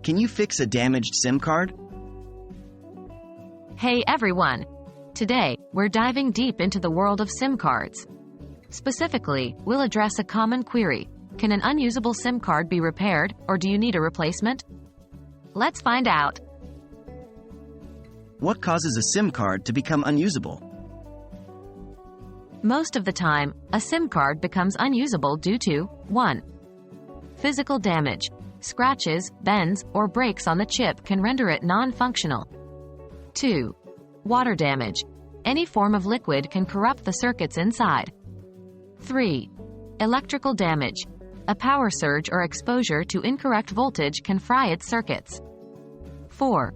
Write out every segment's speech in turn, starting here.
Can you fix a damaged SIM card? Hey everyone! Today, we're diving deep into the world of SIM cards. Specifically, we'll address a common query. Can an unusable SIM card be repaired, or do you need a replacement? Let's find out. What causes a SIM card to become unusable? Most of the time, a SIM card becomes unusable due to 1. Physical damage. Scratches, bends, or breaks on the chip can render it non-functional. 2. Water damage. Any form of liquid can corrupt the circuits inside. 3. Electrical damage. A power surge or exposure to incorrect voltage can fry its circuits. 4.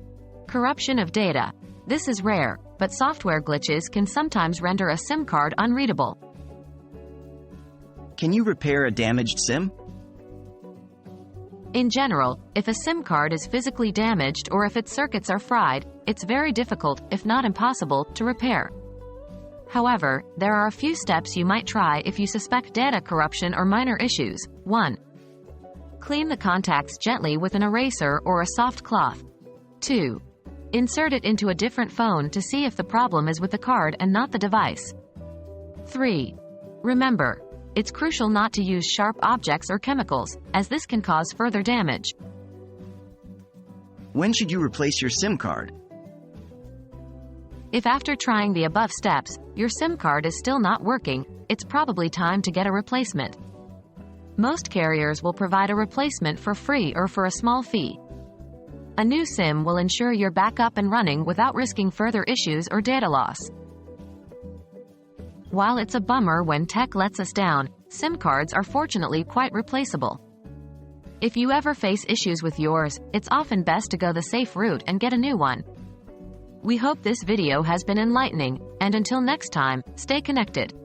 Corruption of data. This is rare, but software glitches can sometimes render a SIM card unreadable. Can you repair a damaged SIM? In general, if a SIM card is physically damaged or if its circuits are fried, it's very difficult, if not impossible, to repair. However, there are a few steps you might try if you suspect data corruption or minor issues. 1. Clean the contacts gently with an eraser or a soft cloth. 2. Insert it into a different phone to see if the problem is with the card and not the device. 3. Remember, it's crucial not to use sharp objects or chemicals, as this can cause further damage. When should you replace your SIM card? If after trying the above steps, your SIM card is still not working, it's probably time to get a replacement. Most carriers will provide a replacement for free or for a small fee. A new SIM will ensure you're back up and running without risking further issues or data loss. While it's a bummer when tech lets us down, SIM cards are fortunately quite replaceable. If you ever face issues with yours, it's often best to go the safe route and get a new one. We hope this video has been enlightening, and until next time, stay connected.